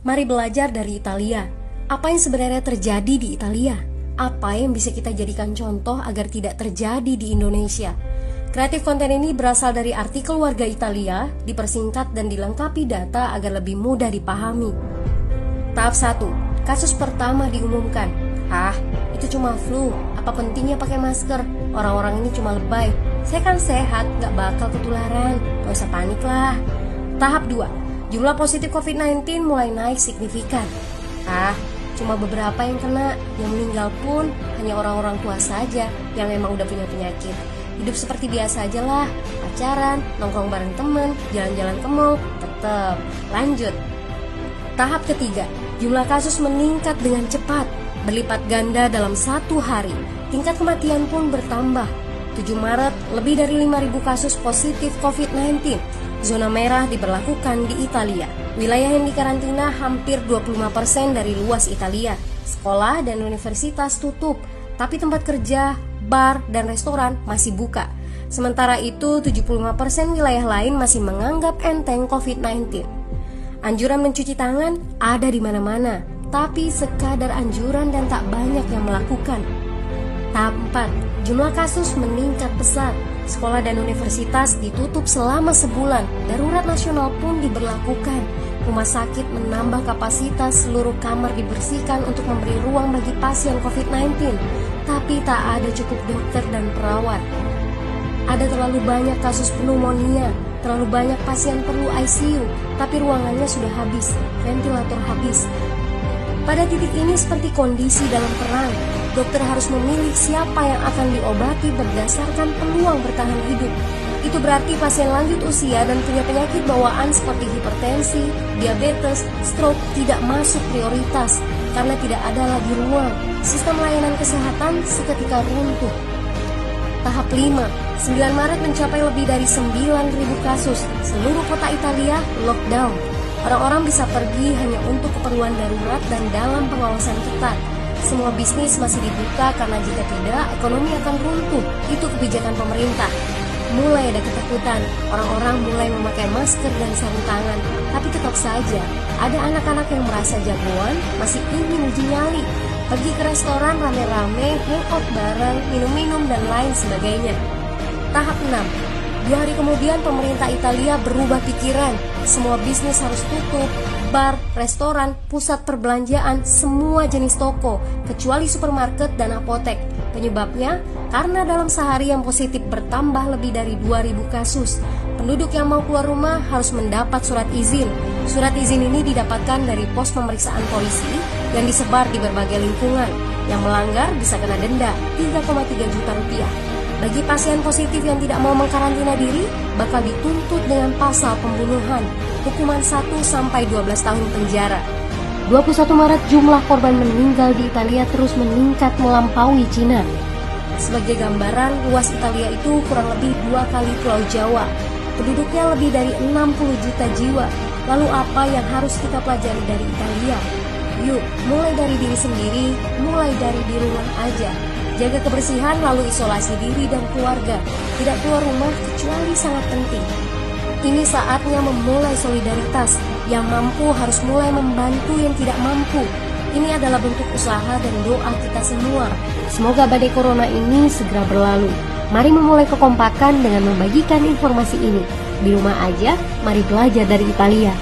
Mari belajar dari Italia. Apa yang sebenarnya terjadi di Italia? Apa yang bisa kita jadikan contoh agar tidak terjadi di Indonesia? Kreatif konten ini berasal dari artikel warga Italia, dipersingkat dan dilengkapi data agar lebih mudah dipahami. Tahap 1. Kasus pertama diumumkan. Itu cuma flu. Apa pentingnya pakai masker? Orang-orang ini cuma lebay. Saya kan sehat, gak bakal ketularan. Gak usah panik lah. Tahap 2. Jumlah positif COVID-19 mulai naik signifikan. Cuma beberapa yang kena. Yang meninggal pun hanya orang-orang tua saja yang memang udah punya penyakit. Hidup seperti biasa aja lah. Pacaran, nongkrong bareng temen, jalan-jalan ke mall, tetap lanjut. Tahap ketiga. Jumlah kasus meningkat dengan cepat, berlipat ganda dalam 1 hari. Tingkat kematian pun bertambah. 7 Maret, lebih dari 5.000 kasus positif COVID-19. Zona merah diberlakukan di Italia. Wilayah yang dikarantina hampir 25% dari luas Italia. Sekolah dan universitas tutup, tapi tempat kerja, bar, dan restoran masih buka. Sementara itu, 75% wilayah lain masih menganggap enteng COVID-19. Anjuran mencuci tangan ada di mana-mana, tapi sekadar anjuran dan tak banyak yang melakukan. Tahap 4. Jumlah kasus meningkat pesat. Sekolah dan universitas ditutup selama sebulan. Darurat nasional pun diberlakukan. Rumah sakit menambah kapasitas, seluruh kamar dibersihkan untuk memberi ruang bagi pasien COVID-19. Tapi tak ada cukup dokter dan perawat. Ada terlalu banyak kasus pneumonia, terlalu banyak pasien perlu ICU, tapi ruangannya sudah habis, ventilator habis. Pada titik ini seperti kondisi dalam perang. Dokter harus memilih siapa yang akan diobati berdasarkan peluang bertahan hidup. Itu berarti pasien lanjut usia dan punya penyakit bawaan seperti hipertensi, diabetes, stroke tidak masuk prioritas karena tidak ada lagi ruang. Sistem layanan kesehatan seketika runtuh. Tahap 5. 9 Maret mencapai lebih dari 9.000 kasus. Seluruh kota Italia lockdown. Orang-orang bisa pergi hanya untuk keperluan darurat dan dalam pengawasan ketat. Semua bisnis masih dibuka karena jika tidak, ekonomi akan runtuh. Itu kebijakan pemerintah. Mulai ada ketakutan, orang-orang mulai memakai masker dan sarung tangan. Tapi tetap saja, ada anak-anak yang merasa jagoan, masih ingin uji nyali. Pergi ke restoran rame-rame, hangout bareng, minum-minum dan lain sebagainya. Tahap 6. 2 hari kemudian pemerintah Italia berubah pikiran. Semua bisnis harus tutup. Bar, restoran, pusat perbelanjaan, semua jenis toko, kecuali supermarket dan apotek. Penyebabnya, karena dalam sehari yang positif bertambah lebih dari 2.000 kasus. Penduduk yang mau keluar rumah harus mendapat surat izin. Surat izin ini didapatkan dari pos pemeriksaan polisi yang disebar di berbagai lingkungan. Yang melanggar bisa kena denda 3,3 juta rupiah. Bagi pasien positif yang tidak mau mengkarantina diri, bakal dituntut dengan pasal pembunuhan, hukuman 1-12 tahun penjara. 21 Maret jumlah korban meninggal di Italia terus meningkat melampaui Cina. Sebagai gambaran, luas Italia itu kurang lebih 2 kali Pulau Jawa. Penduduknya lebih dari 60 juta jiwa. Lalu apa yang harus kita pelajari dari Italia? Yuk, mulai dari diri sendiri, mulai dari di rumah aja. Jaga kebersihan lalu isolasi diri dan keluarga. Tidak keluar rumah kecuali sangat penting. Ini saatnya memulai solidaritas. Yang mampu harus mulai membantu yang tidak mampu. Ini adalah bentuk usaha dan doa kita semua. Semoga badai corona ini segera berlalu. Mari memulai kekompakan dengan membagikan informasi ini. Di rumah aja, mari belajar dari Italia.